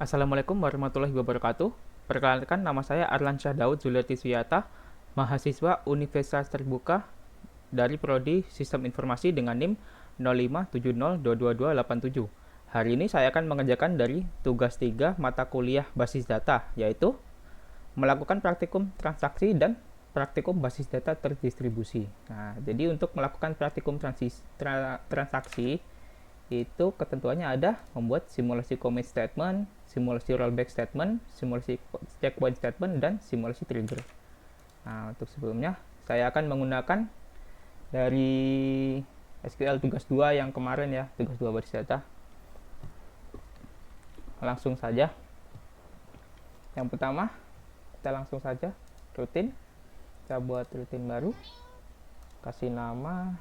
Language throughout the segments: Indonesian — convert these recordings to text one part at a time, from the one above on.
Assalamualaikum warahmatullahi wabarakatuh. Perkenalkan, nama saya Arlansyah Daud Zuliertiswiyata, mahasiswa Universitas Terbuka dari Prodi Sistem Informasi dengan NIM 0570222877. Hari ini saya akan mengerjakan dari tugas 3 mata kuliah basis data, yaitu melakukan praktikum transaksi dan praktikum basis data terdistribusi. Nah, jadi untuk melakukan praktikum transaksi itu ketentuannya ada membuat simulasi commit statement, simulasi rollback statement, simulasi checkpoint statement, dan simulasi trigger. Nah, untuk sebelumnya saya akan menggunakan dari SQL tugas 2 yang kemarin ya, tugas 2 basis data. Langsung saja. Yang pertama, kita langsung saja rutin. Kita buat rutin baru. Kasih nama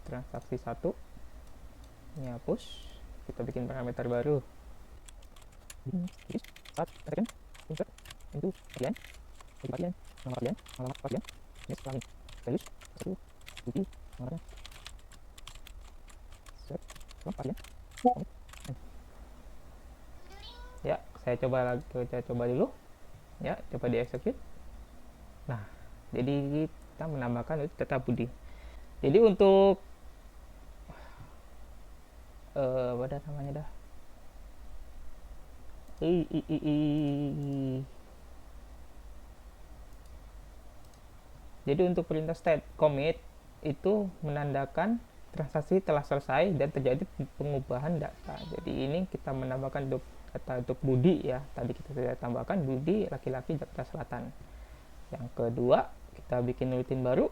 transaksi 1. Ini hapus. Kita bikin parameter baru. Start, tekan, insert, into bagian, bagian, nama bagian, alamat bagian, jenis kelamin, values, satu, bukti, nomornya, set, bagian, ya, saya coba dulu, ya, coba di execute. Nah, jadi kita menambahkan itu data budi. Jadi untuk apa namanya dah? Jadi untuk perintah state commit itu menandakan transaksi telah selesai dan terjadi pengubahan data. Jadi ini kita menambahkan data untuk Budi ya. Tadi kita sudah tambahkan Budi laki-laki Jakarta Selatan. Yang kedua, kita bikin rutin baru.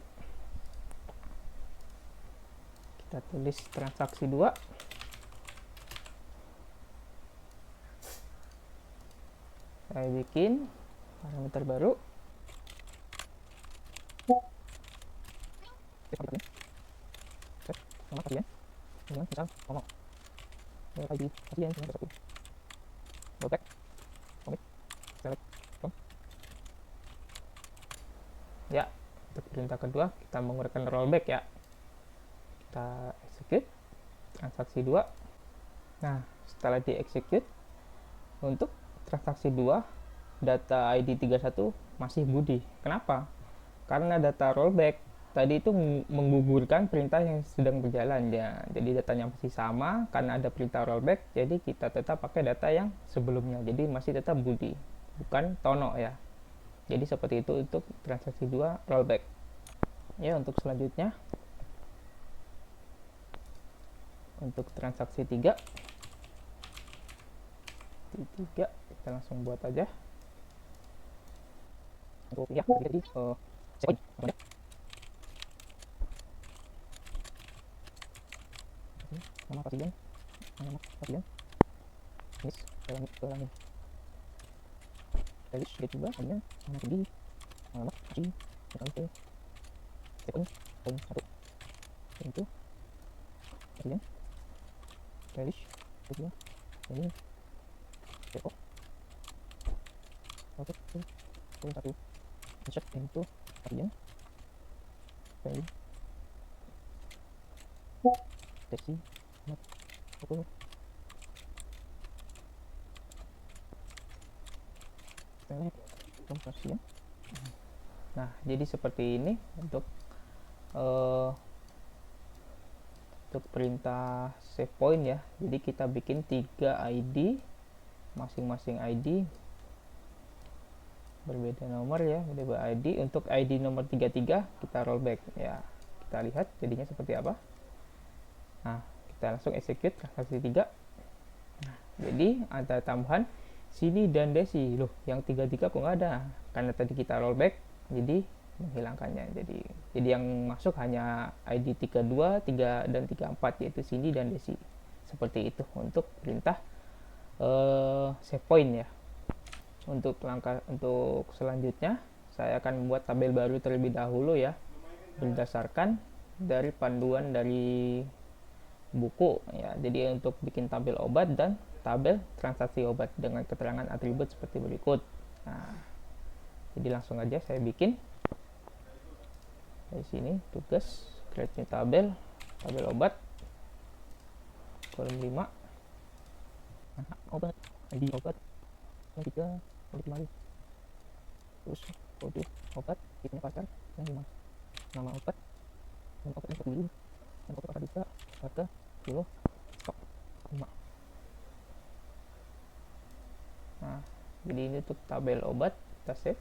Kita tulis transaksi 2. Saya bikin parameter baru. Nama kalian, dengan misal ngomong ID kalian dengan satu rollback commit select from. Ya, untuk perintah kedua kita menggunakan rollback ya. Kita execute transaksi 2. Nah, setelah di execute untuk transaksi 2 data ID 31 masih Budi. Kenapa? Karena data rollback tadi itu menggugurkan perintah yang sedang berjalan ya. Jadi datanya masih sama karena ada perintah rollback, jadi kita tetap pakai data yang sebelumnya. Jadi masih tetap Budi, bukan Tono ya. Jadi seperti itu untuk transaksi 2 rollback. Ya, untuk selanjutnya untuk transaksi 3 kita langsung buat aja. Untuk ya, jadi checkpoint namanya. Nama pasien, jenis kelamin, values dia coba kemudian nama tinggi, alamat masih itu checkpoint poin 1 itu pasien, values dia coba ini checkpoint oke poin 1 insert into pasien value desi amat oke. Pasien. Nah, jadi seperti ini untuk perintah save point ya. Jadi kita bikin 3 ID, masing-masing ID berbeda nomor ya, berbeda ID. Untuk ID nomor 33 kita rollback ya. Kita lihat jadinya seperti apa. Nah, kita langsung execute transaksi 3. Nah, jadi ada tambahan Sini dan Desi. Loh, yang 33 kok nggak ada? Karena tadi kita rollback, jadi menghilangkannya. Jadi yang masuk hanya ID 32, 3 dan 34 yaitu Cindy dan Desi. Seperti itu untuk perintah save point ya. Untuk selanjutnya saya akan membuat tabel baru terlebih dahulu ya, berdasarkan dari panduan dari buku ya. Jadi untuk bikin tabel obat dan tabel transaksi obat dengan keterangan atribut seperti berikut. Nah, jadi langsung aja saya bikin dari sini tugas create new tabel obat kolom 5. Nah, obat ID obat 3 balik kemari, terus kode obat, tipenya pasar, yang 5, nama obat, dan obat yang terpilih, dan foto pasar bisa, harga, kilo, stok 5. Nah, jadi ini untuk tabel obat, kita save.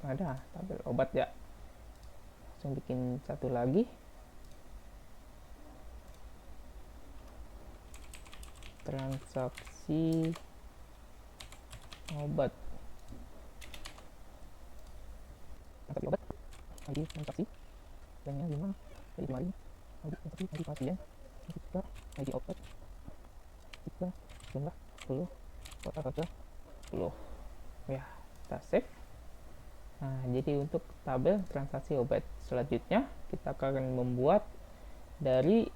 Ada tabel obat ya, langsung bikin satu lagi, transaksi obat, ID transaksi, banknya 5, ID kemarin, ID transaksi, ID pasien, ID obat, 3, jumlah 10, total harga 10. Ya, kita save. Nah, jadi untuk tabel transaksi obat selanjutnya kita akan membuat dari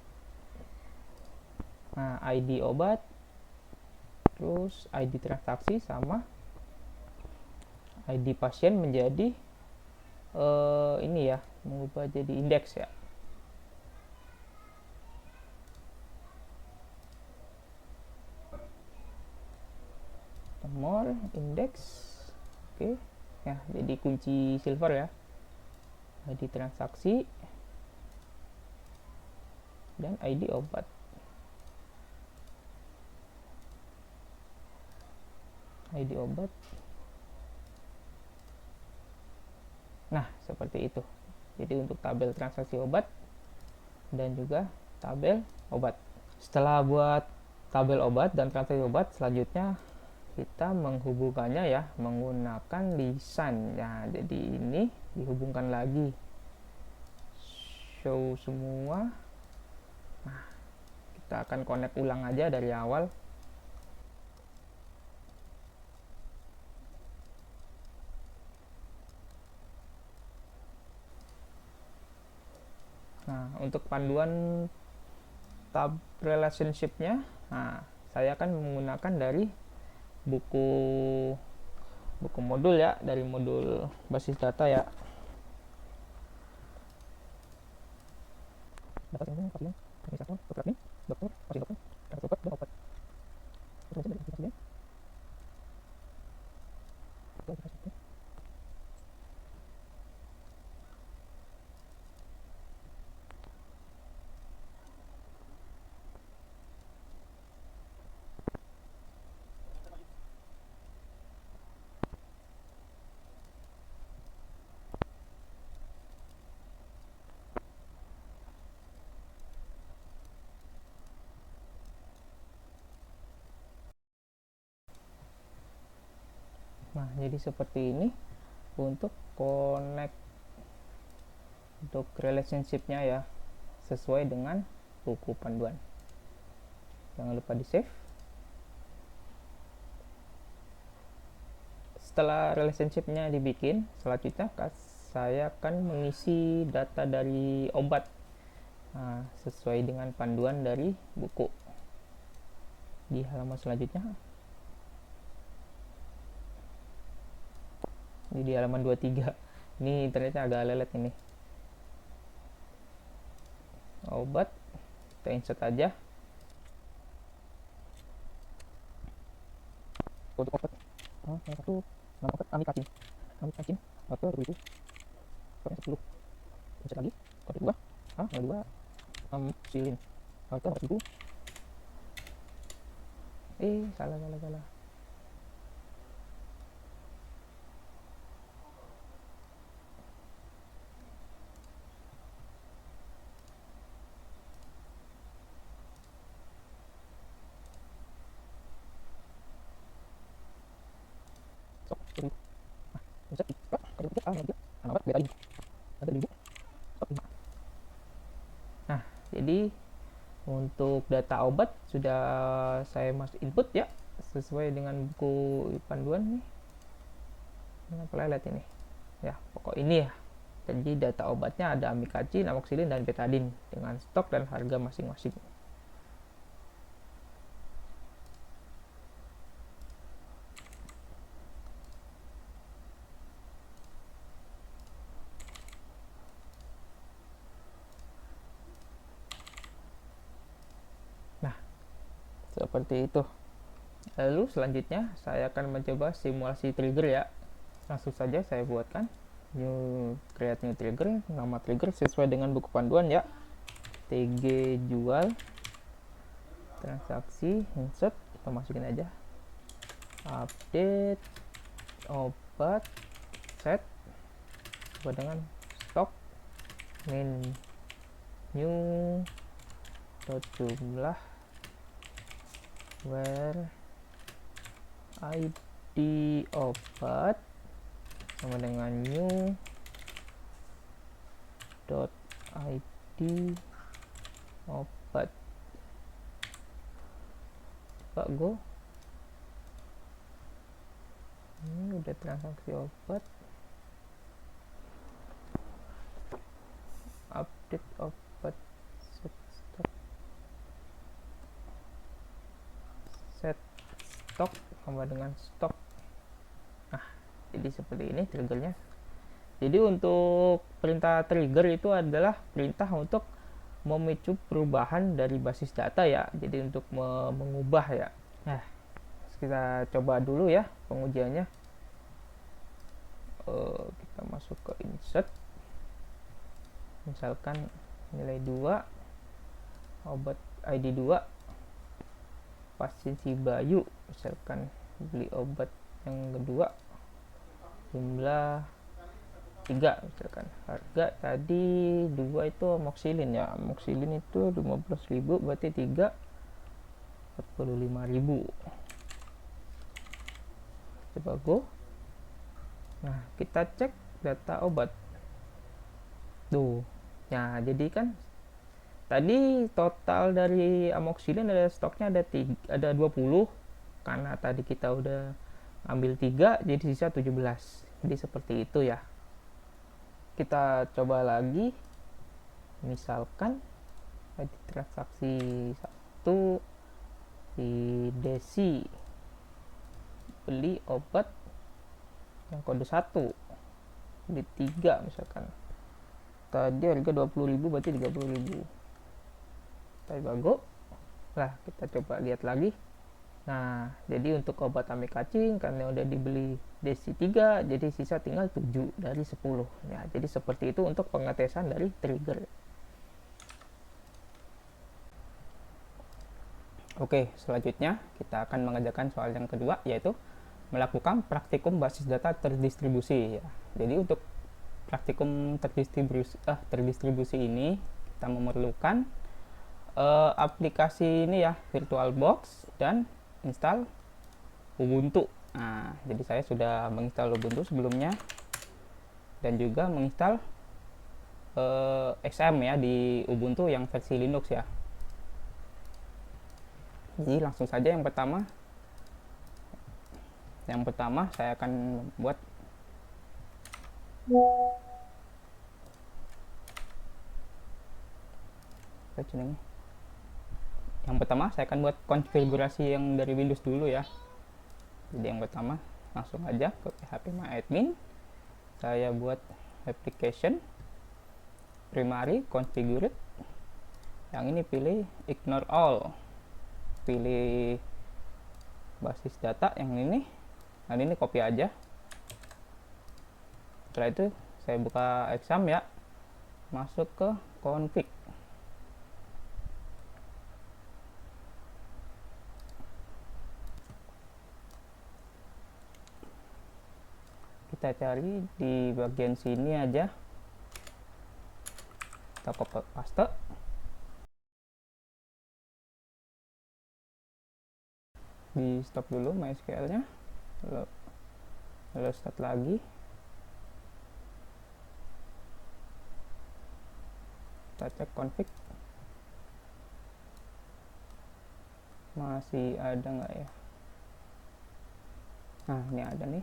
ID obat, terus ID transaksi sama ID pasien menjadi ini ya, mengubah jadi indeks ya. Nomor indeks, oke ya, jadi kunci silver ya, ID transaksi dan ID obat. ID obat. Nah, seperti itu. Jadi untuk tabel transaksi obat dan juga tabel obat. Setelah buat tabel obat dan transaksi obat, selanjutnya kita menghubungkannya ya menggunakan lisan ya. Jadi ini dihubungkan lagi, show semua. Nah, kita akan connect ulang aja dari awal. Nah, untuk panduan tab relationship-nya, nah, saya akan menggunakan dari buku modul ya, dari modul basis data ya. Dapat ini pasien, organisasi, dokter admin, dokter, pasien dokter, dan obat dan obat. Terus dari pasien. Nah, jadi seperti ini untuk connect untuk relationship-nya ya, sesuai dengan buku panduan. Jangan lupa di save. Setelah relationship-nya dibikin, selanjutnya saya akan mengisi data dari obat sesuai dengan panduan dari buku di halaman selanjutnya. Ini di halaman 23. Ini internetnya agak lelet ini. Obat, kita insert aja. Untuk obat, yang satu nama obat amikacin, harga 2000, kodenya 10. Insert lagi, kode 2, 02, amoxicillin, harga 4.000. Salah. Nah, jadi untuk data obat sudah saya masuk input ya, sesuai dengan buku panduan nih. Kenapa lelet ini? Ya, pokok ini ya. Jadi data obatnya ada amikacin, amoxicillin, dan betadine dengan stok dan harga masing-masing. Nah, seperti itu. Lalu selanjutnya saya akan mencoba simulasi trigger ya. Langsung saja saya buatkan create new trigger, nama trigger sesuai dengan buku panduan ya. TG jual, transaksi, insert, kita masukin aja. Update, obat, set, sesuai dengan stok, menu, jumlah, where ID obat sama dengan new id obat. Coba go, ini udah transaksi obat. Update obat, set stok sama dengan stok. Nah, jadi seperti ini triggernya. Jadi untuk perintah trigger itu adalah perintah untuk memicu perubahan dari basis data ya. Jadi untuk mengubah ya. Nah, kita coba dulu ya pengujiannya. Kita masuk ke insert. Misalkan nilai 2, obat ID 2, pasien si Bayu, misalkan beli obat yang kedua, jumlah 3, misalkan harga tadi 2 itu amoxicillin ya, amoxicillin itu 15.000, berarti 3 45.000. Coba go. Nah, kita cek data obat tuh. Nah, jadi kan tadi total dari amoxicillin ada stoknya ada 20, karena tadi kita udah ambil 3 jadi sisa 17. Jadi seperti itu ya. Kita coba lagi, misalkan di transaksi 1 di Desi beli obat yang kode 1, beli 3 misalkan, tadi harga 20.000 berarti 30.000. Kita bago lah, kita coba lihat lagi. Nah, jadi untuk obat ame cacing karena udah dibeli Desi 3, jadi sisa tinggal 7 dari 10. Ya, jadi seperti itu untuk pengetesan dari trigger. Oke, selanjutnya kita akan mengerjakan soal yang kedua, yaitu melakukan praktikum basis data terdistribusi ya. Jadi untuk praktikum terdistribusi ini kita memerlukan aplikasi ini ya, VirtualBox dan install Ubuntu. Nah, jadi saya sudah menginstal Ubuntu sebelumnya dan juga menginstal XM ya di Ubuntu yang versi Linux ya. Jadi langsung saja yang pertama saya akan buat konfigurasi yang dari Windows dulu ya. Jadi yang pertama langsung aja ke phpMyAdmin, saya buat application primary configured, yang ini pilih ignore all, pilih basis data yang ini, dan ini copy aja. Setelah itu saya buka exam ya, masuk ke config, kita cari di bagian sini aja, kita copy paste, di stop dulu MySQL nya, lalu start lagi, kita cek config masih ada nggak ya. Nah, ini ada nih.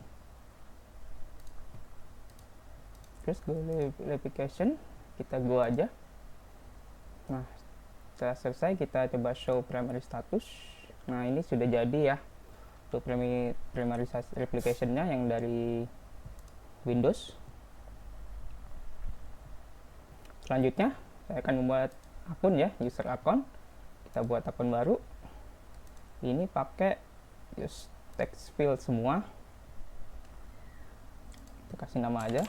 Terus go application, kita go aja. Nah, setelah selesai kita coba show primary status. Nah, ini sudah jadi ya untuk primary application-nya yang dari Windows. Selanjutnya saya akan membuat akun ya, user account. Kita buat akun baru, ini pakai use text field semua, kita kasih nama aja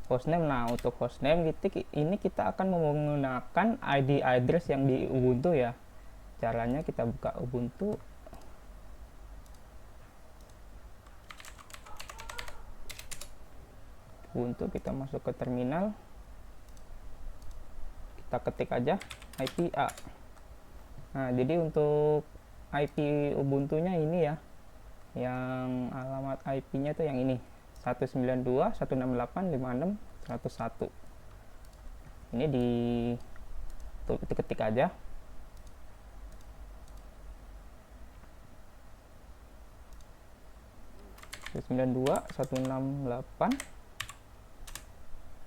hostname. Nah, untuk hostname ini kita akan menggunakan ID address yang di Ubuntu ya. Caranya kita buka Ubuntu, kita masuk ke terminal, kita ketik aja IP A. Nah, jadi untuk IP Ubuntunya ini ya, yang alamat IP-nya tuh yang ini 192.168.56.101. Ini diketik aja. Sembilan dua satu enam delapan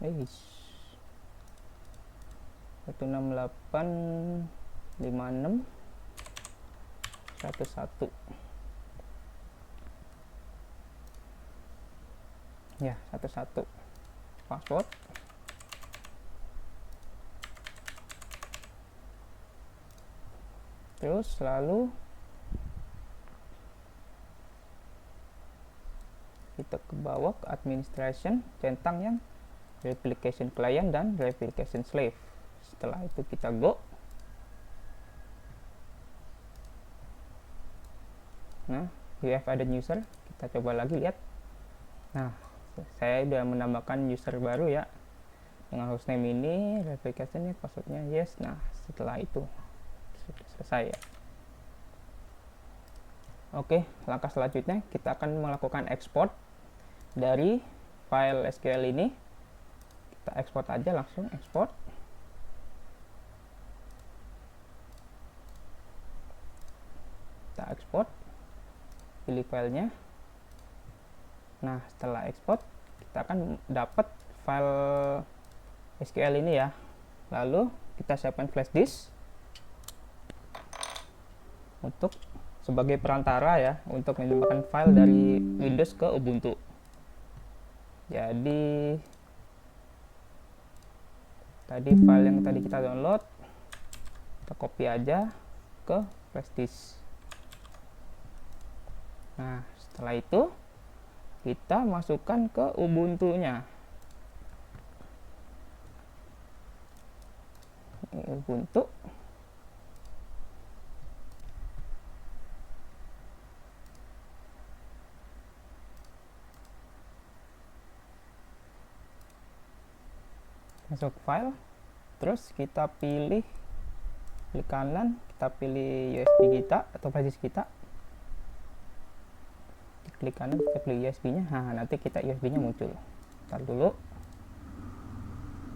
16856.101 ya, 11 password. Terus lalu kita ke bawah ke administration, centang yang replication client dan replication slave. Setelah itu kita go. Nah, we have added user, kita coba lagi lihat. Nah, saya sudah menambahkan user baru ya, dengan hostname ini, replicationnya, passwordnya yes. Nah, setelah itu sudah selesai ya. Oke, langkah selanjutnya kita akan melakukan export dari file SQL ini. Kita ekspor aja, langsung ekspor. Kita ekspor, pilih filenya. Nah, setelah ekspor kita akan dapat file SQL ini ya. Lalu kita siapkan flash disk untuk sebagai perantara ya, untuk menambahkan file dari Windows ke Ubuntu. Jadi tadi file yang tadi kita download, kita copy aja ke flash disk. Nah, setelah itu kita masukkan ke Ubuntu-nya. Ubuntu. Masuk file, terus kita pilih klik kanan, kita pilih USB kita atau flash disk kita. Klik kanan, kita pilih USB-nya. Nah, nanti kita USB-nya muncul. Ntar dulu.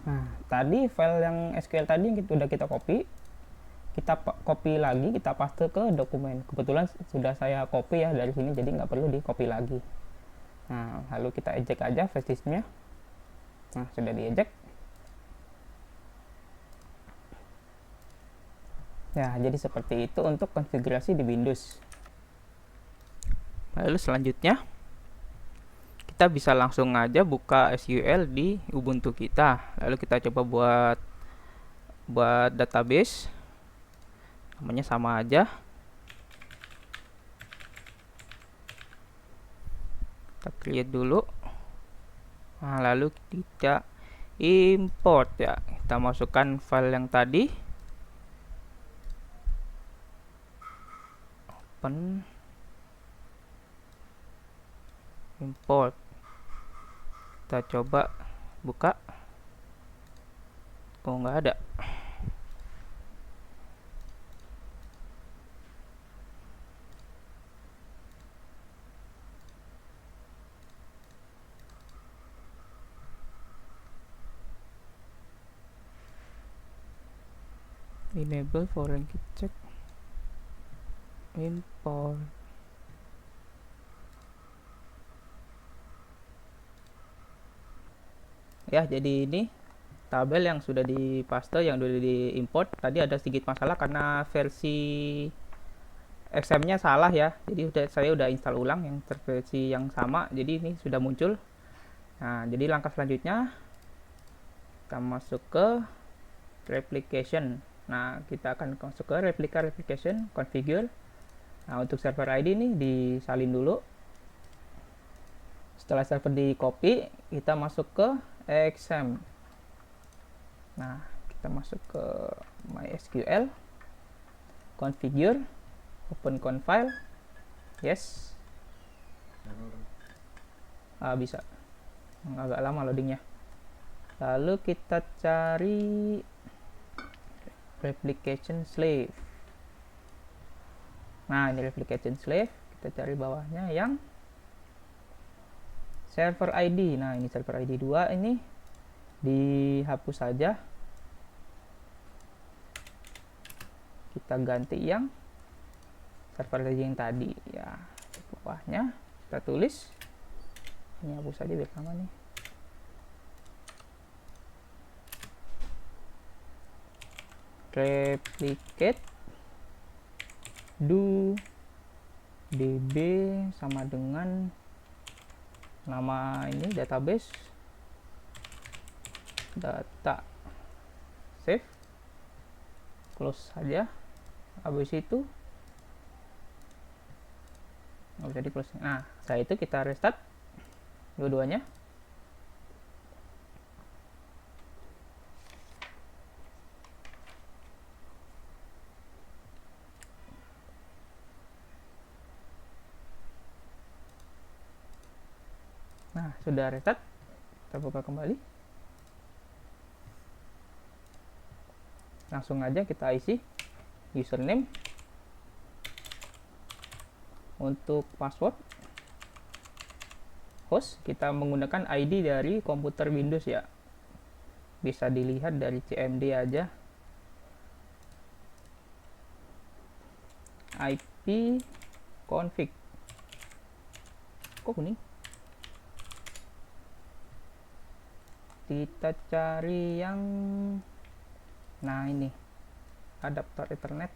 Nah, tadi file yang SQL tadi yang udah kita copy, kita copy lagi, kita paste ke dokumen. Kebetulan sudah saya copy ya dari sini, jadi nggak perlu di copy lagi. Nah, lalu kita eject aja flash disk-nya. Nah, sudah di eject. Ya, jadi seperti itu untuk konfigurasi di Windows. Lalu selanjutnya kita bisa langsung aja buka SQL di Ubuntu kita. Lalu kita coba buat database, namanya sama aja. Kita create dulu. Nah, lalu kita import ya. Kita masukkan file yang tadi. Open. Import. Kita coba buka. Kok nggak ada? Enable foreign key check. Import. Ya, jadi ini tabel yang sudah dipaste, yang sudah diimport. Tadi ada sedikit masalah karena versi XM-nya salah ya. Jadi saya udah install ulang yang versi yang sama. Jadi ini sudah muncul. Nah, jadi langkah selanjutnya kita masuk ke replication. Nah, kita akan masuk ke replication, configure. Nah, untuk server ID ini disalin dulu. Setelah server di copy, kita masuk ke XAMPP. Nah, kita masuk ke MySQL, configure, open confile, yes. Bisa, agak lama loadingnya. Lalu kita cari replication slave. Nah, ini replication slave. Kita cari bawahnya yang server ID. Nah, ini server ID 2 ini dihapus saja. Kita ganti yang server ID yang tadi ya. Di bawahnya kita tulis, ini hapus saja biar lama nih. Replicate do db sama dengan nama ini database data save, close saja. Habis itu nggak bisa di close. Nah, setelah itu kita restart dua-duanya. Nah, sudah restart. Kita buka kembali. Langsung aja kita isi username. Untuk password host, kita menggunakan ID dari komputer Windows ya. Bisa dilihat dari CMD aja. IP config. Kok kuning? Kita cari yang, nah ini adaptor Ethernet.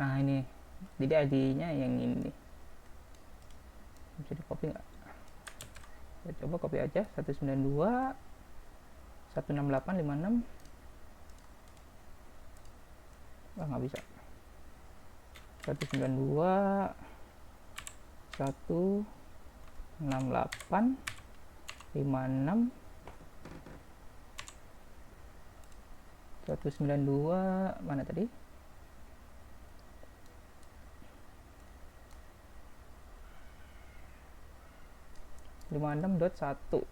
Nah ini, jadi ID-nya yang ini. Bisa di copy nggak? Kita coba copy aja. 192 16856. Nggak bisa. 192 168 56 192 mana tadi? 56.1.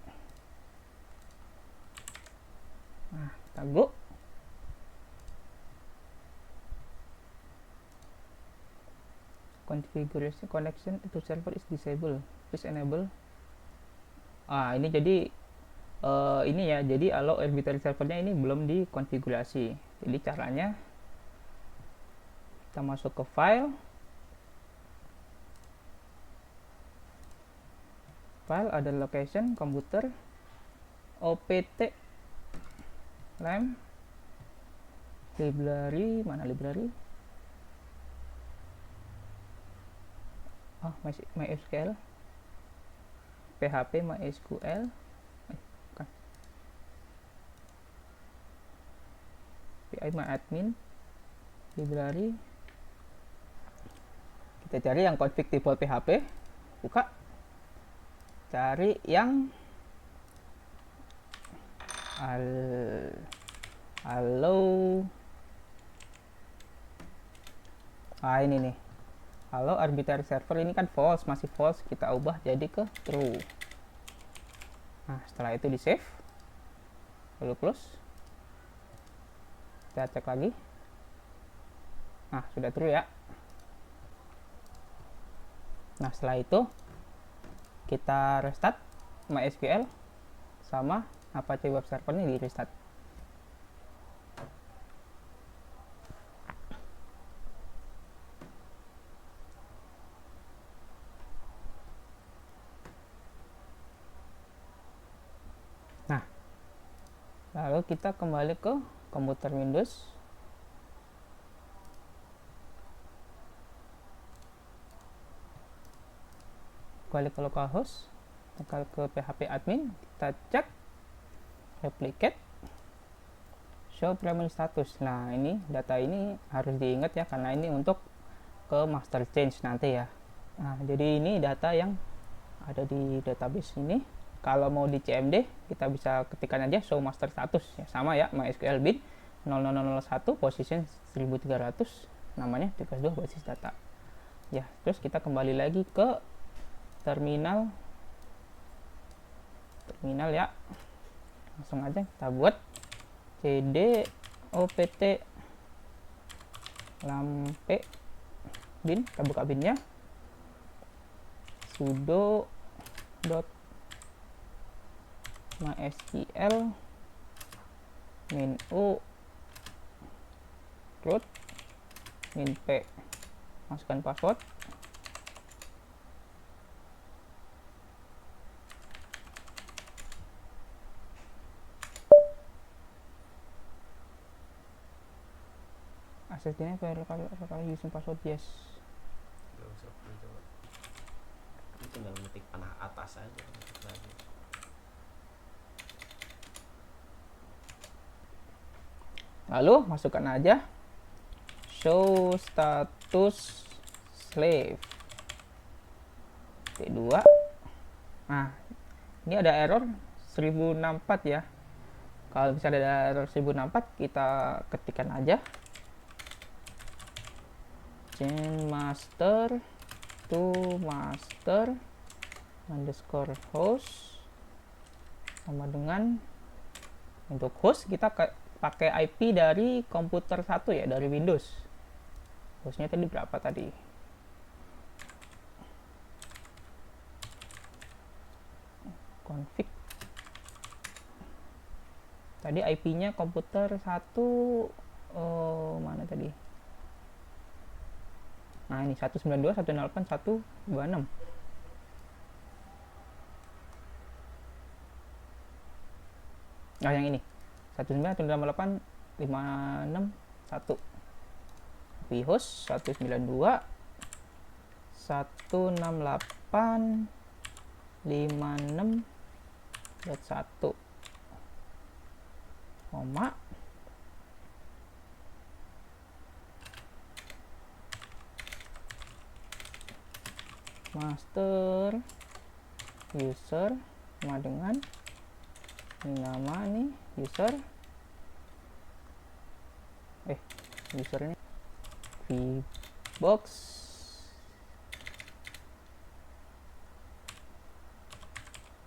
Nah, kita go. Configuration connection to server is disabled. Please enable. Ini jadi ini ya. Jadi allow arbitrary servernya ini belum dikonfigurasi. Jadi caranya kita masuk ke file. File ada location komputer opt lam library, mana library? MySQL PHP MySQL bukan. PI MyAdmin library. Kita cari yang config default PHP, buka. Cari yang allow ini nih, allow arbitrary server. Ini kan false, masih false, kita ubah jadi ke true. Nah, setelah itu di save, lalu close. Kita cek lagi. Nah, sudah true ya. Nah, setelah itu kita restart MySQL sama Apache Web Server ini di restart. Nah, lalu kita kembali ke komputer Windows. Kembali ke localhost, tekan ke PHP admin, kita cek replicate show primary status. Nah, ini data ini harus diingat ya, karena ini untuk ke master change nanti ya. Nah, jadi ini data yang ada di database ini. Kalau mau di CMD, kita bisa ketikkan aja show master status ya, sama ya, MySQL bin 00001 position 1300, namanya tugas 2 basis data. Ya, terus kita kembali lagi ke terminal ya. Langsung aja kita buat cd opt lampe bin, kita buka binnya, sudo mysql min u root min p, masukkan password, access ini kalau using password yes. Gak usah perlu coba, ini tinggal ngetik panah atas aja lagi. Lalu masukkan aja show status slave P2. Nah, ini ada error 1064 ya. Kalau misalnya ada error 1064, kita ketikkan aja change master to master underscore host, sama dengan untuk host kita pakai IP dari komputer 1 ya, dari Windows. Hostnya tadi berapa tadi? Config. Tadi IP-nya komputer 1 mana tadi? Nah, ini 192.168.126. Nah, yang ini 192.168.561. vhost 192.168.56.1 koma master user sama dengan ini nama nih user usernya vbox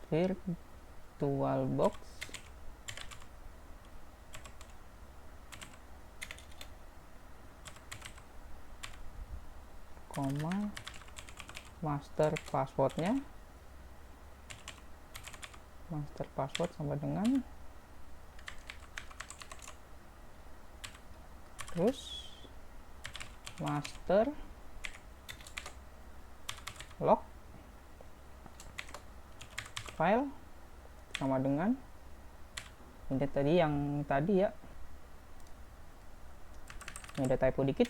virtualbox koma master passwordnya, master password sama dengan terus master log file sama dengan ini tadi yang tadi ya, ini ada typo dikit,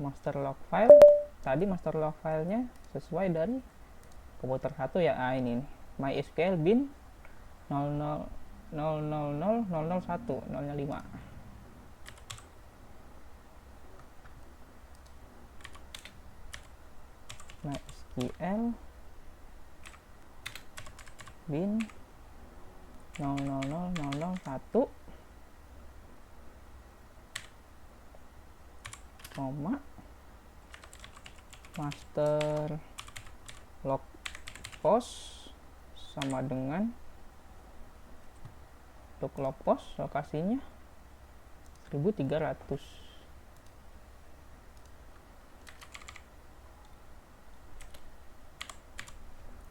master log file tadi, master log filenya sesuai dari komputer 1 ya. Ini nih, MySQL bin 00000001 0nya 5. MySQL bin 000001 koma master log post sama dengan untuk log post lokasinya 1300.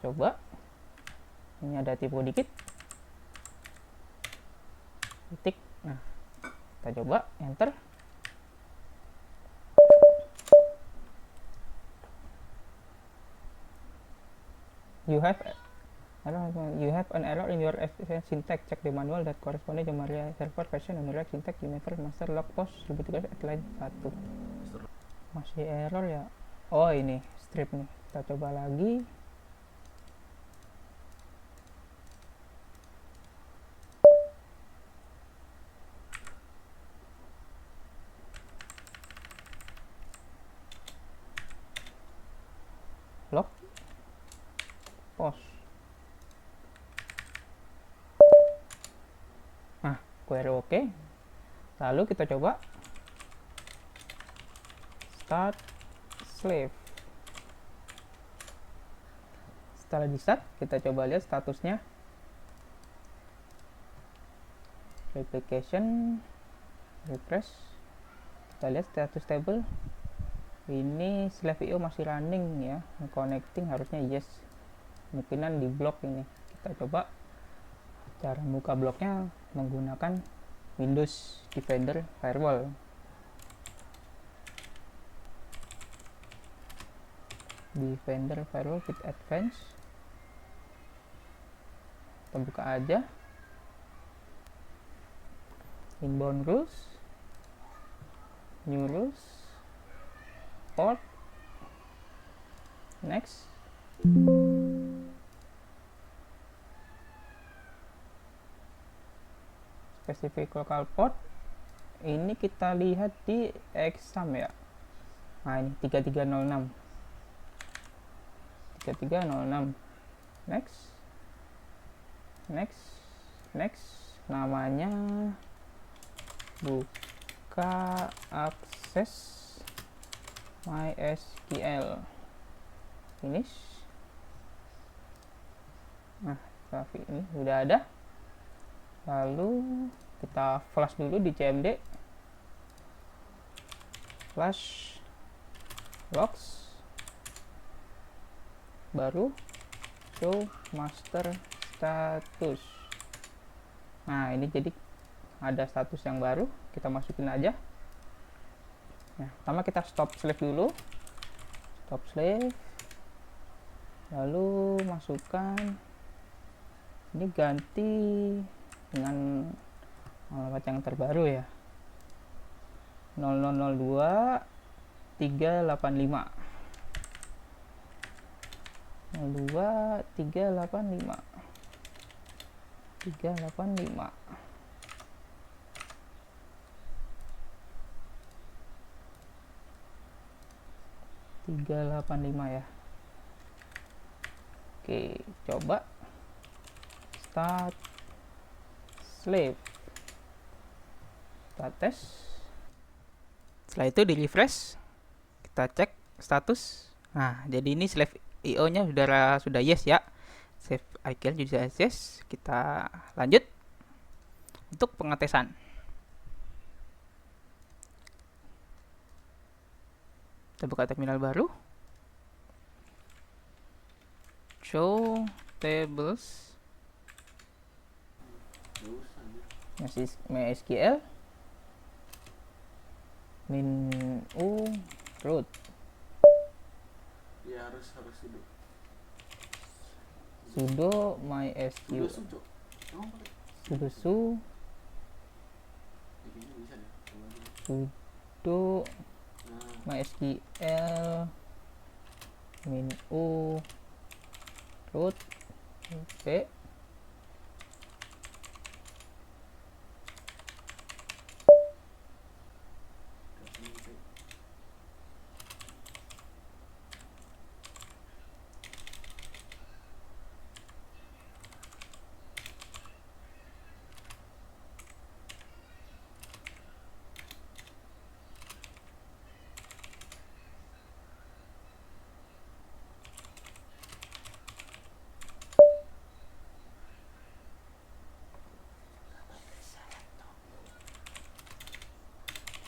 Coba ini ada typo dikit, ketik. Nah, kita coba enter. You have an error in your syntax. Check the manual that corresponding to Maria server version and correct syntax. You never master log post 1300 at line 1. Masih error ya. Oh, ini strip nih. Kita coba lagi. log post. Nah, query oke. Lalu kita coba start slave. Setelah di start, kita coba lihat statusnya. Replication, refresh. Kita lihat status table. Ini slave io masih running ya, connecting harusnya yes. Kemungkinan di blok ini. Kita coba cara buka bloknya menggunakan Windows Defender Firewall. Defender Firewall with Advanced. Kita buka aja. Inbound rules, new rules, port, next. Specific local port ini kita lihat di exam ya. Nah, ini 3306. Next, namanya buka akses MySQL. Finish. Nah, tapi ini sudah ada. Lalu kita flash dulu di cmd, flash logs, baru show master status. Nah, ini jadi ada status yang baru, kita masukin aja. Nah, pertama kita stop slave dulu, stop slave, lalu masukkan ini, ganti dengan alamat yang terbaru ya, 0002 385 02 385 ya. Oke, coba start slave, kita tes. Setelah itu di refresh, kita cek status. Nah, jadi ini slave io nya sudah yes ya, save icon juga yes. Kita lanjut untuk pengetesan. Kita buka terminal baru, show tables, MySQL, min u root. Ya harus Sudo MySQL, sudo MySQL min u root p.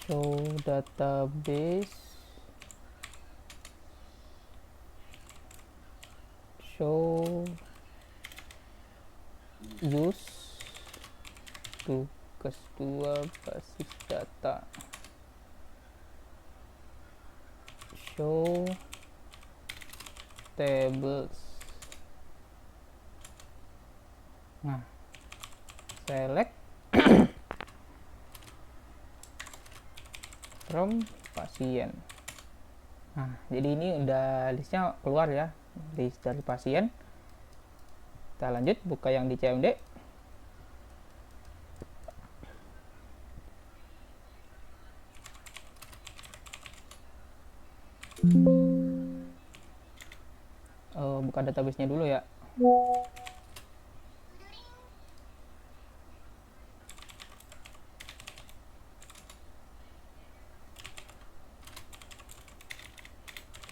Show database, show use, tugas 2 basis data, show tables. Nah, select from pasien. Nah, jadi ini udah listnya keluar ya, list dari pasien. Kita lanjut buka yang di cmd. buka database-nya dulu ya.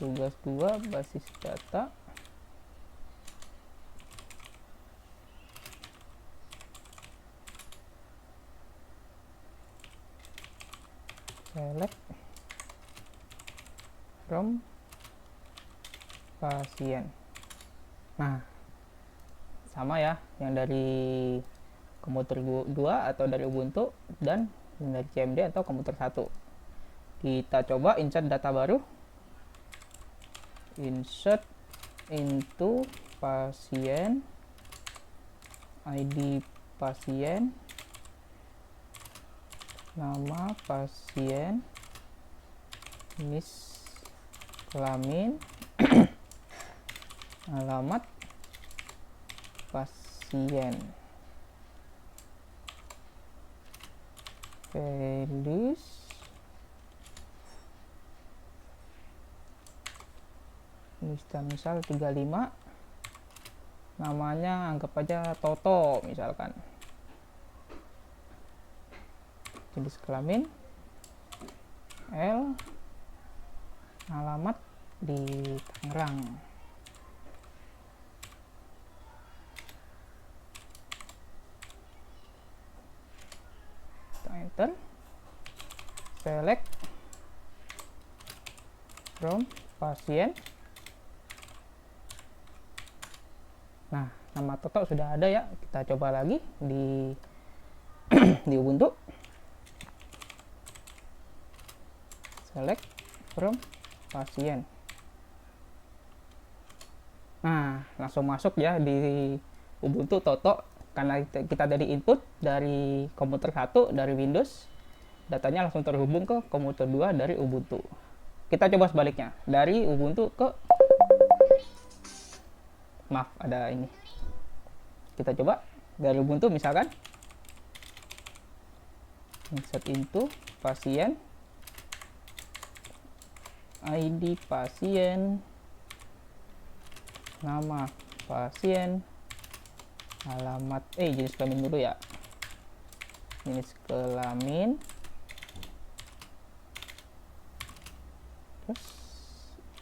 Tugas 2 basis data. Select from pasien. Nah, sama ya yang dari komputer 2 atau dari Ubuntu dan dari CMD atau komputer 1. Kita coba insert data baru. Insert into pasien, ID pasien, nama pasien, jenis kelamin, alamat pasien, values, misal 35, namanya anggap aja Toto misalkan, jenis kelamin L, alamat di Tangerang. Kita enter, select from pasien. Nah, nama Toto sudah ada ya. Kita coba lagi di di Ubuntu. Select from pasien. Nah, langsung masuk ya di Ubuntu Toto karena kita dari input dari komputer 1 dari Windows, datanya langsung terhubung ke komputer 2 dari Ubuntu. Kita coba sebaliknya, dari Ubuntu ke maaf ada ini. Kita coba dari Ubuntu misalkan insert into pasien, ID pasien, nama pasien, alamat jenis kelamin dulu ya, jenis kelamin, terus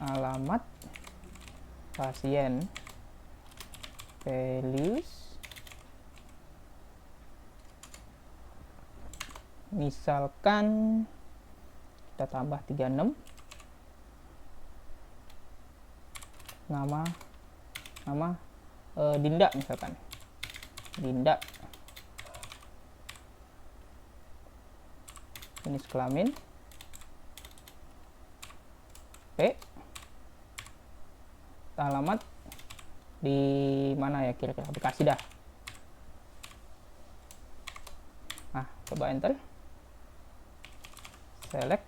alamat pasien, values, misalkan kita tambah 36, nama Dinda misalkan, Dinda, jenis kelamin P, alamat di mana ya kira-kira, aplikasi dah. Nah, coba enter, select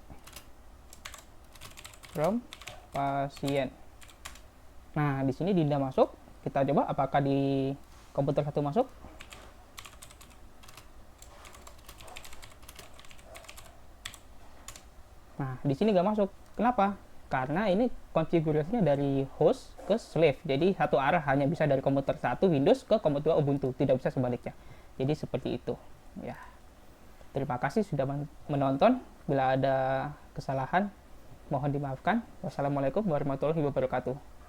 from pasien. Nah, di sini Dinda masuk. Kita coba apakah di komputer 1 masuk. Nah, di sini nggak masuk. Kenapa? Karena ini konfigurasinya dari host ke slave. Jadi satu arah, hanya bisa dari komputer 1 Windows ke komputer 2 Ubuntu, tidak bisa sebaliknya. Jadi seperti itu. Ya. Terima kasih sudah menonton. Bila ada kesalahan mohon dimaafkan. Wassalamualaikum warahmatullahi wabarakatuh.